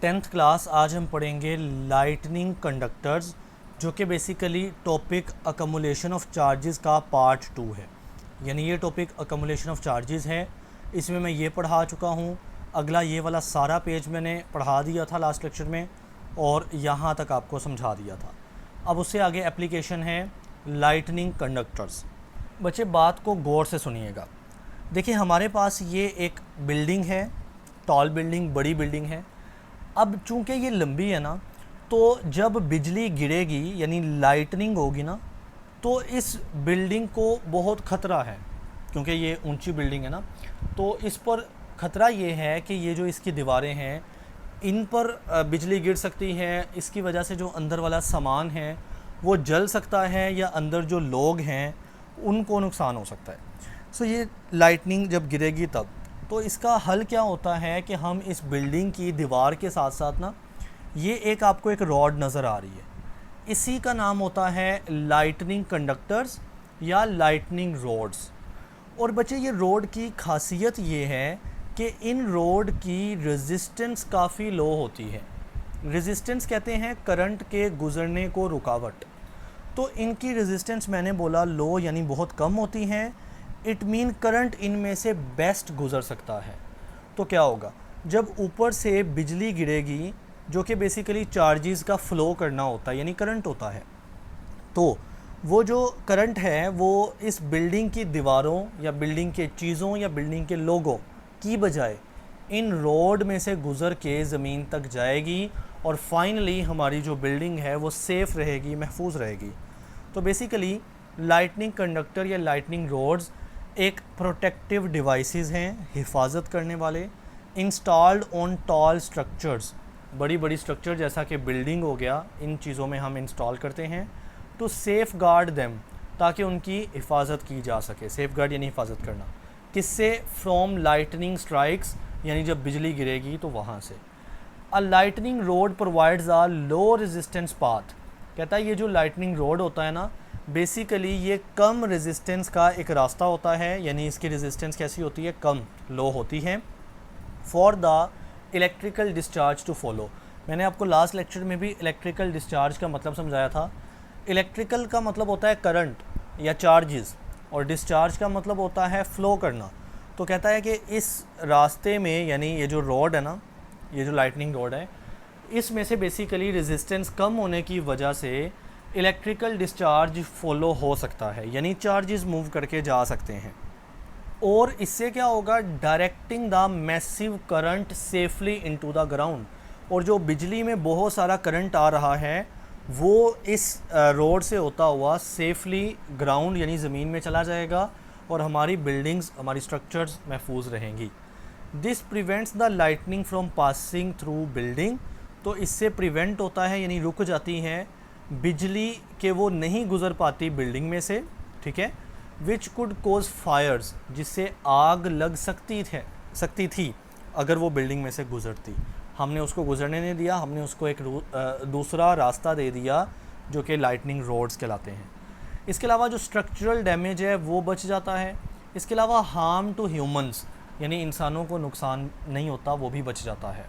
10th class आज हम पढ़ेंगे लाइटनिंग कंडक्टर्स, जो कि बेसिकली टॉपिक अकमुलेशन ऑफ चार्जेस का पार्ट 2 है। यानी ये टॉपिक अकमुलेशन ऑफ चार्जेस है, इसमें मैं ये पढ़ा चुका हूँ। अगला ये वाला सारा पेज मैंने पढ़ा दिया था लास्ट लेक्चर में और यहाँ तक आपको समझा दिया था। अब उससे आगे एप्लीकेशन है लाइटनिंग कंडक्टर्स। बच्चे बात को गौर से सुनिएगा। देखिए हमारे पास ये एक बिल्डिंग है, टॉल बिल्डिंग, बड़ी बिल्डिंग है। अब चूंकि ये लंबी है ना, तो जब बिजली गिरेगी यानी लाइटनिंग होगी ना, तो इस बिल्डिंग को बहुत ख़तरा है, क्योंकि ये ऊंची बिल्डिंग है ना। तो इस पर ख़तरा ये है कि ये जो इसकी दीवारें हैं, इन पर बिजली गिर सकती है। इसकी वजह से जो अंदर वाला सामान है वो जल सकता है, या अंदर जो लोग हैं उनको नुकसान हो सकता है। सो ये लाइटनिंग जब गिरेगी तब, तो इसका हल क्या होता है कि हम इस बिल्डिंग की दीवार के साथ साथ ना, ये एक आपको एक रॉड नज़र आ रही है, इसी का नाम होता है लाइटनिंग कंडक्टर्स या लाइटनिंग रोड्स। और बच्चे ये रोड की खासियत ये है कि इन रोड की रेजिस्टेंस काफ़ी लो होती है। रेजिस्टेंस कहते हैं करंट के गुज़रने को रुकावट। तो इनकी रेजिस्टेंस मैंने बोला लो यानी बहुत कम होती हैं। इट मीन करंट इनमें से बेस्ट गुज़र सकता है। तो क्या होगा, जब ऊपर से बिजली गिरेगी, जो कि बेसिकली चार्जेस का फ़्लो करना होता है यानी करंट होता है, तो वो जो करंट है वो इस बिल्डिंग की दीवारों या बिल्डिंग के चीज़ों या बिल्डिंग के लोगों की बजाय इन रोड में से गुज़र के ज़मीन तक जाएगी और फाइनली हमारी जो बिल्डिंग है वो सेफ़ रहेगी, महफूज रहेगी। तो बेसिकली लाइटनिंग कंडक्टर या लाइटनिंग रोड्स एक प्रोटेक्टिव डिवाइसेस हैं, हिफाजत करने वाले, इंस्टॉल्ड ऑन टॉल स्ट्रक्चर्स, बड़ी बड़ी स्ट्रक्चर जैसा कि बिल्डिंग हो गया, इन चीज़ों में हम इंस्टॉल करते हैं टू सेफ़ गार्ड देम, ताकि उनकी हिफाजत की जा सके। सेफ़ गार्ड यानी हिफाजत करना, किससे? फ्रॉम लाइटनिंग स्ट्राइक्स, यानी जब बिजली गिरेगी तो वहाँ से। A lightning road provides a low resistance path. कहता है ये जो लाइटनिंग रोड होता है ना, बेसिकली ये कम रेजिस्टेंस का एक रास्ता होता है, यानी इसकी रेजिस्टेंस कैसी होती है? कम, लो होती है। For the electrical discharge to follow. मैंने आपको लास्ट लेक्चर में भी इलेक्ट्रिकल डिस्चार्ज का मतलब समझाया था। इलेक्ट्रिकल का मतलब होता है करंट या चार्जेस, और डिस्चार्ज का मतलब होता है फ़्लो करना। तो कहता है कि इस रास्ते में, यानी ये जो रोड है ना, ये जो लाइटनिंग रोड है, इसमें से बेसिकली रेजिस्टेंस कम होने की वजह से इलेक्ट्रिकल डिस्चार्ज फॉलो हो सकता है, यानी चार्जेस मूव करके जा सकते हैं। और इससे क्या होगा? Directing the massive current safely into the ground. और जो बिजली में बहुत सारा करंट आ रहा है वो इस रोड से होता हुआ सेफली ग्राउंड यानी ज़मीन में चला जाएगा और हमारी बिल्डिंग्स, हमारी स्ट्रक्चर्स महफूज रहेंगी। This prevents the lightning from passing through building. तो इससे प्रिवेंट होता है यानी रुक जाती हैं बिजली के, वो नहीं गुज़र पाती बिल्डिंग में से, ठीक है। विच कुड कोज फायर्स, जिससे आग लग सकती थी अगर वो बिल्डिंग में से गुज़रती। हमने उसको गुज़रने नहीं दिया, हमने उसको एक दूसरा रास्ता दे दिया जो कि लाइटनिंग रोड्स कहलाते हैं। इसके अलावा जो स्ट्रक्चरल डैमेज है वो बच जाता है। इसके अलावा हार्म टू ह्यूमंस, यानी इंसानों को नुकसान नहीं होता, वो भी बच जाता है।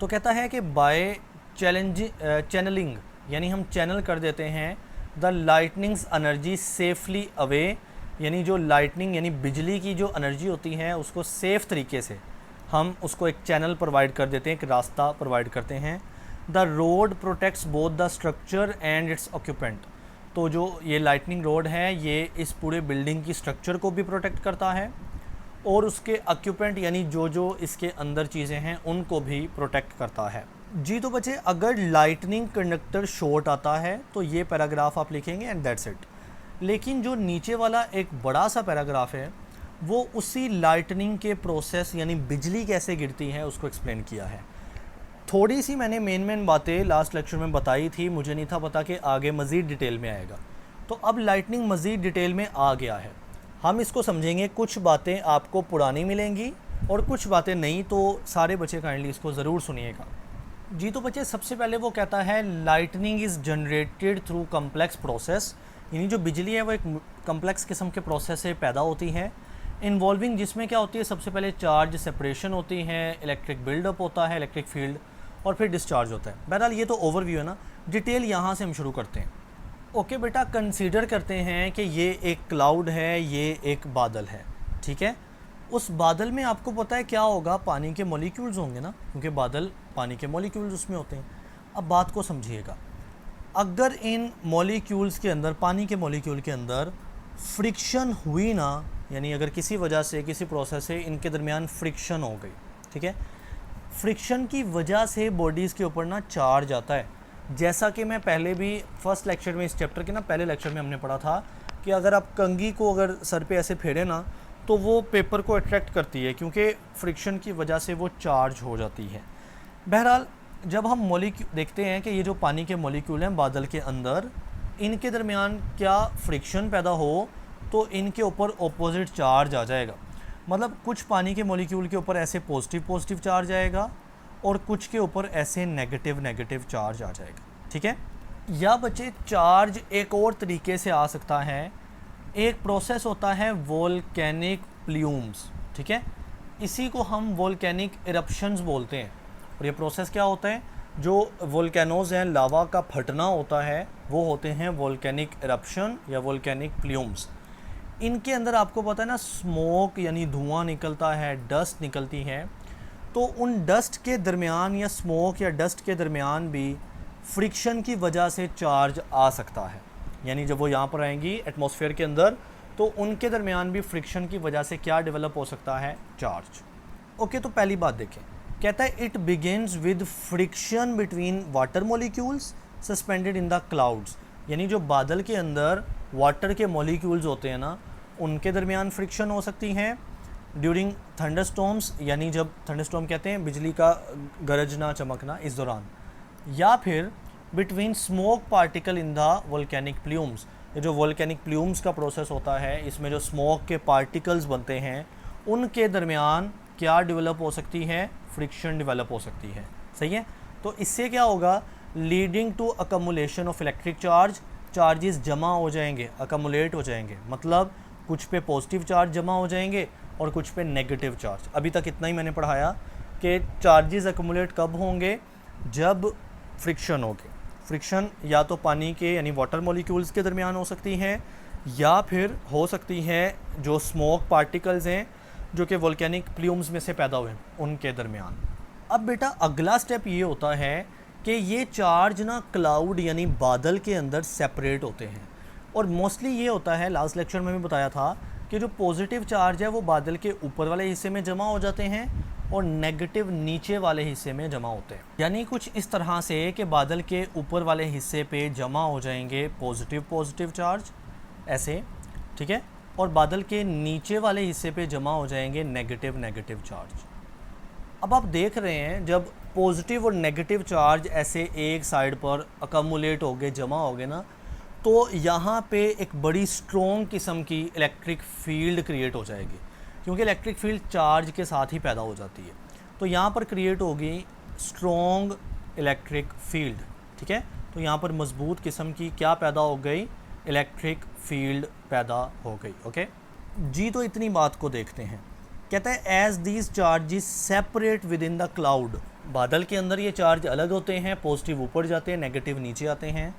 तो कहता है कि बाय चैनलिंग, यानी हम चैनल कर देते हैं the lightnings energy safely away, यानी जो लाइटनिंग यानी बिजली की जो एनर्जी होती है उसको सेफ़ तरीके से हम उसको एक चैनल प्रोवाइड कर देते हैं, एक रास्ता प्रोवाइड करते हैं। The road protects both the structure and it's occupant. तो जो ये लाइटनिंग रोड है ये इस पूरे बिल्डिंग की स्ट्रक्चर को भी प्रोटेक्ट करता है और उसके ऑक्यूपेंट यानी जो जो इसके अंदर चीज़ें हैं उनको भी प्रोटेक्ट करता है। जी तो बच्चे, अगर लाइटनिंग कंडक्टर शॉर्ट आता है तो ये पैराग्राफ आप लिखेंगे एंड दैट्स इट। लेकिन जो नीचे वाला एक बड़ा सा पैराग्राफ है वो उसी लाइटनिंग के प्रोसेस यानी बिजली कैसे गिरती है उसको एक्सप्लेन किया है। थोड़ी सी मैंने मेन बातें लास्ट लेक्चर में बताई थी, मुझे नहीं था पता कि आगे मज़ीद डिटेल में आएगा। तो अब लाइटनिंग मज़ीद डिटेल में आ गया है, हम इसको समझेंगे। कुछ बातें आपको पुरानी मिलेंगी और कुछ बातें नहीं, तो सारे बच्चे काइंडली इसको ज़रूर सुनिएगा। जी तो बच्चे, सबसे पहले वो कहता है lightning is generated through complex process, यानी जो बिजली है वो एक कम्प्लेक्स किस्म के प्रोसेस से पैदा होती है, इन्वॉल्विंग, जिसमें क्या होती है? सबसे पहले चार्ज सेपरेशन होती है, इलेक्ट्रिक बिल्डअप होता है, इलेक्ट्रिक फील्ड, और फिर डिस्चार्ज होता है। बहरहाल ये तो ओवरव्यू है ना, डिटेल यहाँ से हम शुरू करते हैं। ओके बेटा, कंसीडर करते हैं कि ये एक क्लाउड है, ये एक बादल है, ठीक है। उस बादल में आपको पता है क्या होगा, पानी के मॉलिक्यूल्स होंगे ना, क्योंकि बादल पानी के मॉलिक्यूल्स उसमें होते हैं। अब बात को समझिएगा, अगर इन मॉलिक्यूल्स के अंदर, पानी के मॉलिक्यूल के अंदर फ्रिक्शन हुई ना, यानी अगर किसी वजह से, किसी प्रोसेस से इनके दरमियान फ्रिक्शन हो गई, ठीक है, फ्रिक्शन की वजह से बॉडीज़ के ऊपर ना चार्ज आता है। जैसा कि मैं पहले भी फर्स्ट लेक्चर में, इस चैप्टर के ना पहले लेक्चर में हमने पढ़ा था कि अगर आप कंघी को अगर सर पे ऐसे फेरे ना, तो वो पेपर को अट्रैक्ट करती है, क्योंकि फ्रिक्शन की वजह से वो चार्ज हो जाती है। बहरहाल जब हम मॉलिक्यूल देखते हैं कि ये जो पानी के मॉलिक्यूल हैं बादल के अंदर, इनके दरमियान क्या फ्रिक्शन पैदा हो तो इनके ऊपर ऑपोजिट चार्ज आ जाएगा। मतलब कुछ पानी के मॉलिक्यूल के ऊपर ऐसे पॉजिटिव चार्ज आएगा और कुछ के ऊपर ऐसे नेगेटिव चार्ज आ जाएगा, ठीक है। या बच्चे, चार्ज एक और तरीके से आ सकता है। एक प्रोसेस होता है वोल्केनिक प्ल्यूम्स, ठीक है, इसी को हम वोल्केनिक इरप्शंस बोलते हैं। और ये प्रोसेस क्या होता है, जो वोल्केनोज हैं, लावा का फटना होता है, वो होते हैं वोल्केनिक इरप्शन या वोल्केनिक प्ल्यूम्स। इनके अंदर आपको पता है ना, स्मोक यानी धुआं निकलता है, डस्ट निकलती है। तो उन डस्ट के दरमियान या स्मोक या डस्ट के दरमियान भी फ्रिक्शन की वजह से चार्ज आ सकता है। यानी जब वो यहाँ पर आएंगी एटमॉस्फेयर के अंदर, तो उनके दरमियान भी फ्रिक्शन की वजह से क्या डेवलप हो सकता है, चार्ज। ओके, तो पहली बात देखें, कहता है it begins with friction between water molecules suspended in the clouds. यानी जो बादल के अंदर वाटर के मॉलिक्यूल्स होते हैं ना, उनके दरमियान फ्रिक्शन हो सकती हैं ड्यूरिंग थंडरस्टॉर्म्स, यानी जब थंडरस्टॉर्म कहते हैं बिजली का गरजना चमकना, इस दौरान। या फिर between smoke particle in the volcanic plumes. ये जो वोल्केनिक प्ल्यूम्स का प्रोसेस होता है, इसमें जो स्मोक के पार्टिकल्स बनते हैं, उनके दरमियान क्या डेवलप हो सकती है, फ्रिक्शन डेवलप हो सकती है, सही है। तो इससे क्या होगा, leading to accumulation of electric charge, charges जमा हो जाएंगे, अकमुलेट हो जाएंगे, मतलब कुछ पे पॉजिटिव चार्ज जमा हो जाएंगे और कुछ पे नेगेटिव चार्ज। अभी तक इतना ही मैंने पढ़ाया कि चार्जेस अकमुलेट कब होंगे, जब फ्रिक्शन होगी। फ्रिक्शन या तो पानी के यानी वाटर मॉलिक्यूल्स के दरमियान हो सकती है, या फिर हो सकती है जो स्मोक पार्टिकल्स हैं जो कि वोल्केनिक प्ल्यूम्स में से पैदा हुए, उनके दरमियान। अब बेटा अगला स्टेप ये होता है कि ये चार्ज ना क्लाउड यानी बादल के अंदर सेपरेट होते हैं। और मोस्टली ये होता है, लास्ट लेक्चर में भी बताया था कि जो पॉजिटिव चार्ज है वो बादल के ऊपर वाले हिस्से में जमा हो जाते हैं और नेगेटिव नीचे वाले हिस्से में जमा होते हैं। यानी कुछ इस तरह से कि बादल के ऊपर वाले हिस्से पे जमा हो जाएंगे पॉजिटिव चार्ज ऐसे, ठीक है, और बादल के नीचे वाले हिस्से पे जमा हो जाएंगे नेगेटिव चार्ज। अब आप देख रहे हैं जब पॉजिटिव और नेगेटिव चार्ज ऐसे एक साइड पर अकमुलेट हो गए, जमा हो गए ना, तो यहाँ पे एक बड़ी स्ट्रॉन्ग किस्म की इलेक्ट्रिक फील्ड क्रिएट हो जाएगी, क्योंकि इलेक्ट्रिक फील्ड चार्ज के साथ ही पैदा हो जाती है। तो यहाँ पर क्रिएट होगी स्ट्रॉन्ग इलेक्ट्रिक फील्ड, ठीक है। तो यहाँ पर मजबूत किस्म की क्या पैदा हो गई, इलेक्ट्रिक फील्ड पैदा हो गई। ओके जी, तो इतनी बात को देखते हैं। कहता है as these charges separate within the cloud, बादल के अंदर ये चार्ज अलग होते हैं, पॉजिटिव ऊपर जाते हैं, नेगेटिव नीचे आते हैं,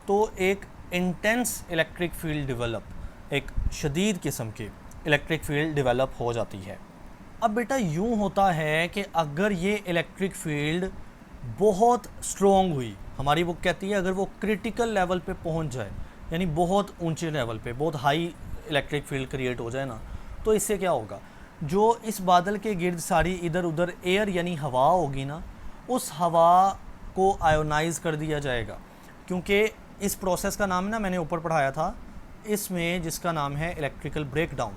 तो एक इंटेंस इलेक्ट्रिक फील्ड डेवलप, एक शदीद किस्म की इलेक्ट्रिक फील्ड डेवलप हो जाती है। अब बेटा यूँ होता है कि अगर ये इलेक्ट्रिक फील्ड बहुत स्ट्रॉन्ग हुई, हमारी बुक कहती है अगर वो क्रिटिकल लेवल पे पहुंच जाए, यानी बहुत ऊंचे लेवल पे बहुत हाई इलेक्ट्रिक फील्ड क्रिएट हो जाए ना, तो इससे क्या होगा, जो इस बादल के गिर्द सारी इधर उधर एयर यानी हवा होगी ना, उस हवा को आयोनाइज कर दिया जाएगा। क्योंकि इस प्रोसेस का नाम ना मैंने ऊपर पढ़ाया था, इसमें जिसका नाम है इलेक्ट्रिकल ब्रेकडाउन।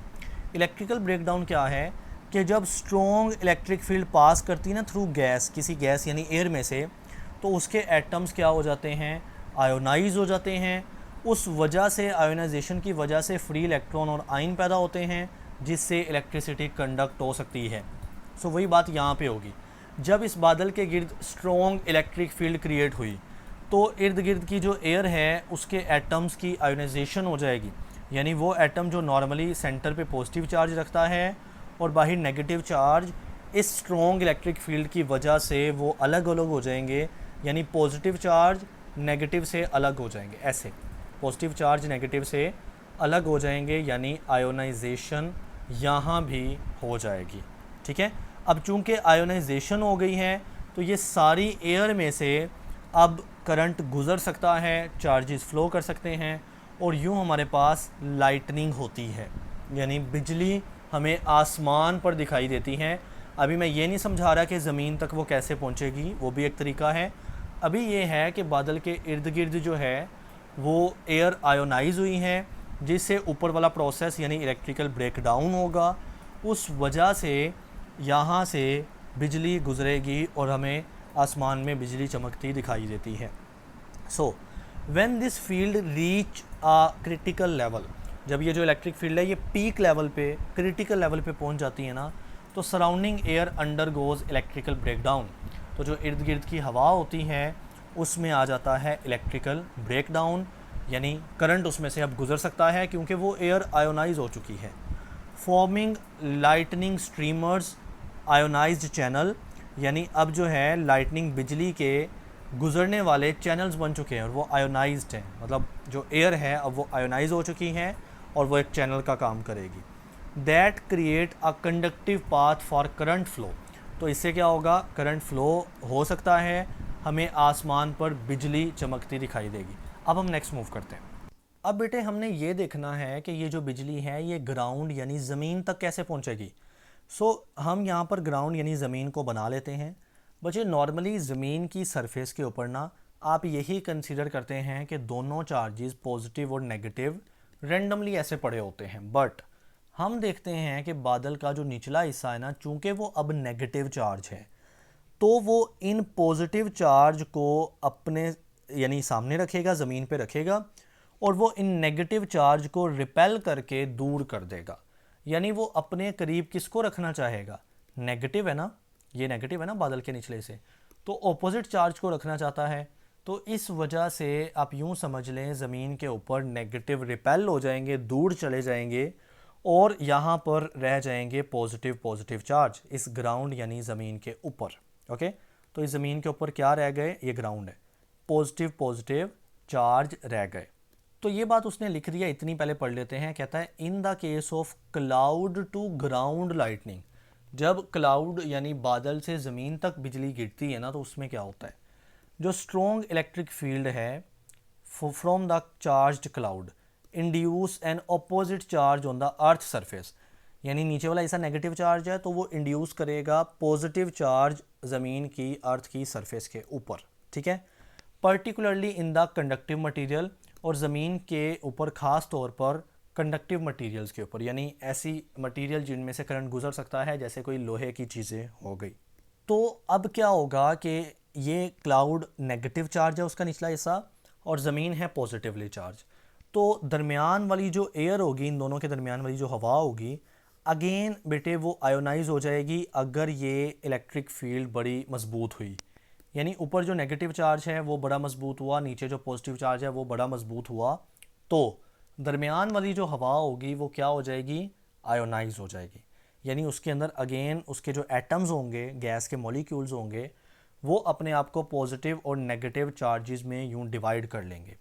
इलेक्ट्रिकल ब्रेकडाउन क्या है कि जब स्ट्रॉन्ग इलेक्ट्रिक फील्ड पास करती ना थ्रू गैस, किसी गैस यानी एयर में से, तो उसके एटम्स क्या हो जाते हैं, आयोनाइज हो जाते हैं। उस वजह से, आयोनाइजेशन की वजह से फ्री इलेक्ट्रॉन और आयन पैदा होते हैं, जिससे इलेक्ट्रिसिटी कंडक्ट हो सकती है। सो वही बात यहाँ पे होगी, जब इस बादल के गिर्द स्ट्रॉन्ग इलेक्ट्रिक फील्ड क्रिएट हुई तो इर्द गिर्द की जो एयर है उसके एटम्स की आयोनाइजेशन हो जाएगी, यानी वो एटम जो नॉर्मली सेंटर पे पॉजिटिव चार्ज रखता है और बाहर नेगेटिव चार्ज, इस स्ट्रॉन्ग इलेक्ट्रिक फील्ड की वजह से वो अलग अलग हो जाएंगे, यानी पॉजिटिव चार्ज नेगेटिव से अलग हो जाएंगे, ऐसे पॉजिटिव चार्ज नेगेटिव से अलग हो जाएंगे, यानी आयोनाइजेशन यहाँ भी हो जाएगी। ठीक है, अब चूंकि आयोनाइजेशन हो गई है तो ये सारी एयर में से अब करंट गुज़र सकता है, चार्जेस फ्लो कर सकते हैं, और यूँ हमारे पास लाइटनिंग होती है, यानी बिजली हमें आसमान पर दिखाई देती है। अभी मैं ये नहीं समझा रहा कि ज़मीन तक वो कैसे पहुँचेगी, वो भी एक तरीका है। अभी ये है कि बादल के इर्द गिर्द जो है वो एयर आयोनाइज हुई हैं, जिससे ऊपर वाला प्रोसेस यानी इलेक्ट्रिकल ब्रेकडाउन होगा, उस वजह से यहाँ से बिजली गुजरेगी और हमें आसमान में बिजली चमकती दिखाई देती है। So when this field reach a critical level, जब ये जो इलेक्ट्रिक फील्ड है ये पीक लेवल पे, क्रिटिकल लेवल पे पहुंच जाती है ना, तो surrounding air undergoes electrical breakdown, तो जो इर्द गिर्द की हवा होती है उसमें आ जाता है इलेक्ट्रिकल ब्रेकडाउन, यानी करंट उसमें से अब गुजर सकता है क्योंकि वो एयर आयोनाइज हो चुकी है। Forming lightning streamers ionised channel, यानी अब जो है लाइटनिंग बिजली के गुजरने वाले चैनल्स बन चुके हैं और वो आयोनाइज्ड हैं, मतलब जो एयर है अब वो आयोनाइज हो चुकी हैं और वो एक चैनल का काम करेगी। That create a conductive path for current flow, तो इससे क्या होगा, करंट फ्लो हो सकता है, हमें आसमान पर बिजली चमकती दिखाई देगी। अब हम नेक्स्ट मूव करते हैं। अब बेटे हमने ये देखना है कि ये जो बिजली है ये ग्राउंड यानी ज़मीन तक कैसे पहुंचेगी। हम यहाँ पर ग्राउंड यानी ज़मीन को बना लेते हैं। बच्चे नॉर्मली ज़मीन की सरफेस के ऊपर ना आप यही कंसीडर करते हैं कि दोनों चार्जेस पॉजिटिव और नेगेटिव रेंडमली ऐसे पड़े होते हैं, बट हम देखते हैं कि बादल का जो निचला हिस्सा है ना, चूंकि वो अब नेगेटिव चार्ज है, तो वो इन पॉजिटिव चार्ज को अपने यानी सामने रखेगा, ज़मीन पे रखेगा, और वो इन नेगेटिव चार्ज को रिपेल करके दूर कर देगा। यानी वो अपने करीब किसको रखना चाहेगा, नेगेटिव है ना, ये नेगेटिव है ना बादल के निचले से, तो ऑपोजिट चार्ज को रखना चाहता है। तो इस वजह से आप यूँ समझ लें ज़मीन के ऊपर नेगेटिव रिपेल हो जाएंगे, दूर चले जाएंगे, और यहाँ पर रह जाएंगे पॉजिटिव पॉजिटिव चार्ज इस ग्राउंड यानी ज़मीन के ऊपर। ओके, तो इस ज़मीन के ऊपर क्या रह गए, ये ग्राउंड है, पॉजिटिव पॉजिटिव चार्ज रह गए। तो ये बात उसने लिख दिया, इतनी पहले पढ़ लेते हैं। कहता है in the case of cloud to ground lightning, जब क्लाउड यानी बादल से ज़मीन तक बिजली गिरती है ना, तो उसमें क्या होता है, जो स्ट्रॉन्ग इलेक्ट्रिक फील्ड है from the charged cloud induce N opposite charge on the earth surface, यानी नीचे वाला ऐसा नेगेटिव चार्ज है तो वो इंड्यूस करेगा पॉजिटिव चार्ज ज़मीन की अर्थ की सरफेस के ऊपर। ठीक है, particularly in the conductive material, और ज़मीन के ऊपर ख़ास तौर पर कंडक्टिव मटेरियल्स के ऊपर, यानी ऐसी मटेरियल जिनमें से करंट गुजर सकता है, जैसे कोई लोहे की चीज़ें हो गई। तो अब क्या होगा कि ये क्लाउड नेगेटिव चार्ज है उसका निचला हिस्सा, और ज़मीन है पॉजिटिवली चार्ज, तो दरमियान वाली जो एयर होगी, इन दोनों के दरमियान वाली जो हवा होगी, अगेन बेटे वो आयोनाइज हो जाएगी अगर ये इलेक्ट्रिक फील्ड बड़ी मजबूत हुई, यानी ऊपर जो नेगेटिव चार्ज है वो बड़ा मजबूत हुआ, नीचे जो पॉजिटिव चार्ज है वो बड़ा मजबूत हुआ, तो दरमियान वाली जो हवा होगी वो क्या हो जाएगी, आयोनाइज हो जाएगी, यानी उसके अंदर अगेन उसके जो एटम्स होंगे, गैस के मॉलिक्यूल्स होंगे, वो अपने आप को पॉजिटिव और नेगेटिव चार्जेस में यूँ डिवाइड कर लेंगे।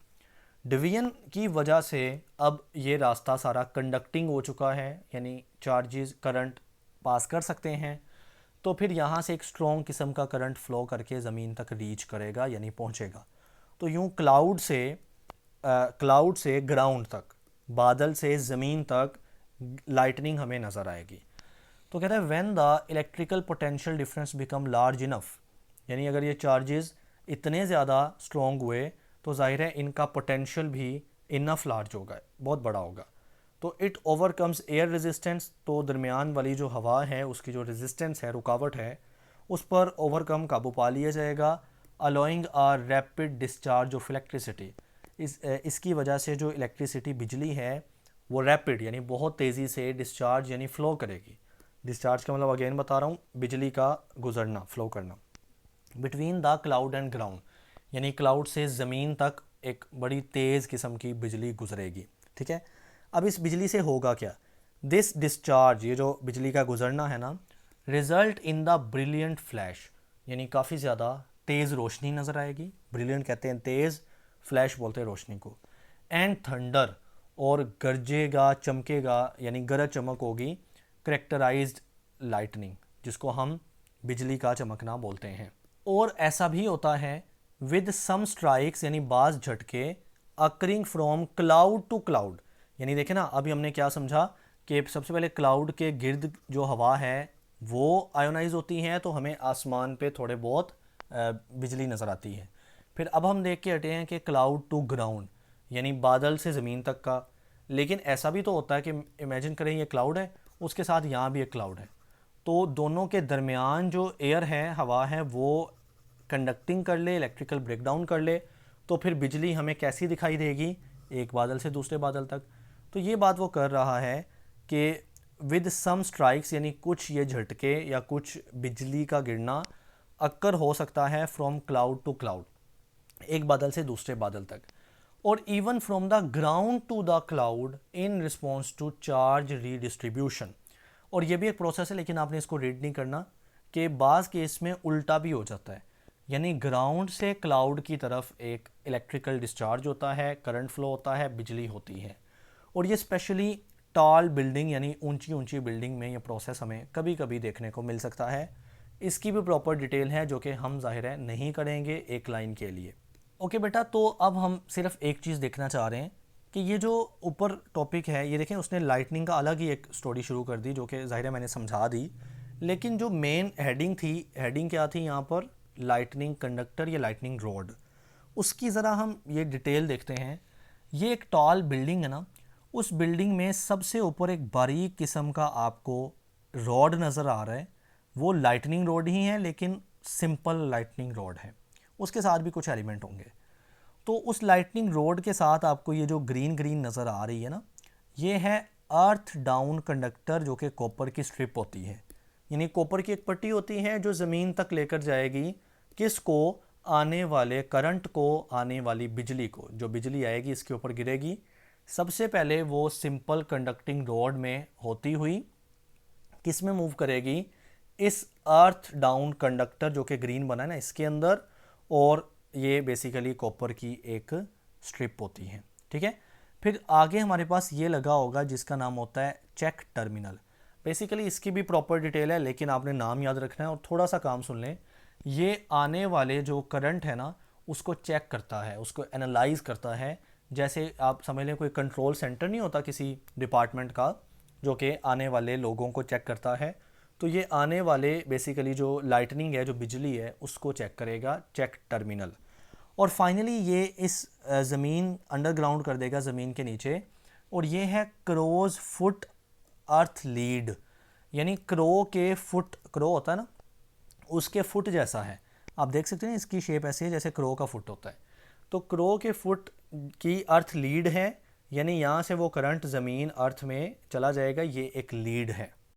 डिवीजन की वजह से अब ये रास्ता सारा कंडक्टिंग हो चुका है, यानी चार्जेस करंट पास कर सकते हैं, तो फिर यहाँ से एक स्ट्रॉन्ग किस्म का करंट फ्लो करके ज़मीन तक रीच करेगा यानी पहुँचेगा। तो यूँ क्लाउड से ग्राउंड तक, बादल से ज़मीन तक लाइटनिंग हमें नज़र आएगी। तो कहता है when the electrical potential difference become large enough, यानी अगर ये चार्जेस इतने ज़्यादा स्ट्रॉन्ग हुए तो जाहिर है इनका पोटेंशियल भी इनफ लार्ज होगा, बहुत बड़ा होगा, तो इट ओवरकम्स एयर रेजिस्टेंस, तो दरमियान वाली जो हवा है उसकी जो रेजिस्टेंस है, रुकावट है, उस पर ओवरकम काबू पा लिया जाएगा, allowing a rapid discharge of electricity, इसकी वजह से जो इलेक्ट्रिसिटी बिजली है वो रैपिड यानी बहुत तेज़ी से डिस्चार्ज यानी फ़्लो करेगी। डिस्चार्ज का मतलब अगेन बता रहा हूँ, बिजली का गुजरना, फ़्लो करना, between the cloud and ground, यानी क्लाउड से ज़मीन तक एक बड़ी तेज़ किस्म की बिजली गुजरेगी। ठीक है, अब इस बिजली से होगा क्या, दिस डिस्चार्ज, ये जो बिजली का गुजरना है ना, result in the brilliant flash, यानी काफ़ी ज़्यादा तेज़ रोशनी नज़र आएगी। ब्रिलियंट कहते हैं तेज़, फ्लैश बोलते हैं रोशनी को। एंड थंडर, और गरजेगा चमकेगा यानी गरज चमक होगी। करेक्टराइज्ड लाइटनिंग, जिसको हम बिजली का चमकना बोलते हैं। और ऐसा भी होता है विद सम स्ट्राइक्स, यानी बाज झटके occurring from cloud to cloud. यानी देखें ना, अभी हमने क्या समझा कि सबसे पहले क्लाउड के गिर्द जो हवा है वो आयोनाइज होती है, तो हमें आसमान पे थोड़े बहुत बिजली नज़र आती है। फिर अब हम देख के हटे हैं कि क्लाउड टू ग्राउंड, यानी बादल से ज़मीन तक का। लेकिन ऐसा भी तो होता है कि इमेजिन करें ये क्लाउड है, उसके साथ यहाँ भी एक क्लाउड है, तो दोनों के दरमियान जो एयर है, हवा है, वो कंडक्टिंग कर ले, इलेक्ट्रिकल ब्रेकडाउन कर ले, तो फिर बिजली हमें कैसी दिखाई देगी, एक बादल से दूसरे बादल तक। तो ये बात वो कर रहा है कि विद सम स्ट्राइक्स, यानी कुछ ये झटके या कुछ बिजली का गिरना अक्कर हो सकता है फ्रॉम क्लाउड टू क्लाउड, एक बादल से दूसरे बादल तक, और even from the ground to the cloud in response to charge redistribution. और ये भी एक प्रोसेस है, लेकिन आपने इसको रीड नहीं करना, कि बाज़ केस में उल्टा भी हो जाता है, यानी ग्राउंड से क्लाउड की तरफ एक इलेक्ट्रिकल डिस्चार्ज होता है, करंट फ्लो होता है, बिजली होती है। और ये स्पेशली टॉल बिल्डिंग यानी ऊंची ऊंची बिल्डिंग में ये प्रोसेस हमें कभी कभी देखने को मिल सकता है। इसकी भी प्रॉपर डिटेल है जो कि हम ज़ाहिर है नहीं करेंगे एक लाइन के लिए। ओके बेटा, तो अब हम सिर्फ एक चीज़ देखना चाह रहे हैं कि ये जो ऊपर टॉपिक है, ये देखें उसने लाइटनिंग का अलग ही एक स्टोरी शुरू कर दी, जो कि ज़ाहिर है मैंने समझा दी। लेकिन जो मेन हेडिंग थी, हेडिंग क्या थी यहाँ पर, लाइटनिंग कंडक्टर या लाइटनिंग रॉड, उसकी ज़रा हम ये डिटेल देखते हैं। ये एक टॉल बिल्डिंग है ना, उस बिल्डिंग में सबसे ऊपर एक बारीक किस्म का आपको रॉड नज़र आ रहा है, वो लाइटनिंग रॉड ही है, लेकिन सिंपल लाइटनिंग रॉड है, उसके साथ भी कुछ एलिमेंट होंगे। तो उस लाइटनिंग रॉड के साथ आपको ये जो ग्रीन ग्रीन नज़र आ रही है ना, ये है अर्थ डाउन कंडक्टर, जो कि कॉपर की स्ट्रिप होती है, यानी कॉपर की एक पट्टी होती है जो ज़मीन तक लेकर जाएगी किसको, आने वाले करंट को, आने वाली बिजली को। जो बिजली आएगी इसके ऊपर गिरेगी, सबसे पहले वो सिंपल कंडक्टिंग रॉड में होती हुई किस में मूव करेगी, इस अर्थ डाउन कंडक्टर जो कि ग्रीन बना है ना, इसके अंदर, और ये बेसिकली कॉपर की एक स्ट्रिप होती है। ठीक है, फिर आगे हमारे पास ये लगा होगा जिसका नाम होता है चेक टर्मिनल। बेसिकली इसकी भी प्रॉपर डिटेल है, लेकिन आपने नाम याद रखना है और थोड़ा सा काम सुन लें। ये आने वाले जो करंट है ना, उसको चेक करता है, उसको एनालाइज करता है। जैसे आप समझ लें कोई कंट्रोल सेंटर नहीं होता किसी डिपार्टमेंट का, जो कि आने वाले लोगों को चेक करता है, तो ये आने वाले बेसिकली जो लाइटनिंग है, जो बिजली है, उसको चेक करेगा चेक टर्मिनल। और फाइनली ये इस ज़मीन अंडरग्राउंड कर देगा, ज़मीन के नीचे। और ये है क्रोज फुट अर्थ लीड, यानी क्रो के फुट, क्रो होता है ना, उसके फुट जैसा है। आप देख सकते हैं इसकी शेप ऐसी है जैसे क्रो का फुट होता है। तो क्रो के फुट की अर्थ लीड है, यानी यहाँ से वो करंट ज़मीन अर्थ में चला जाएगा, ये एक लीड है।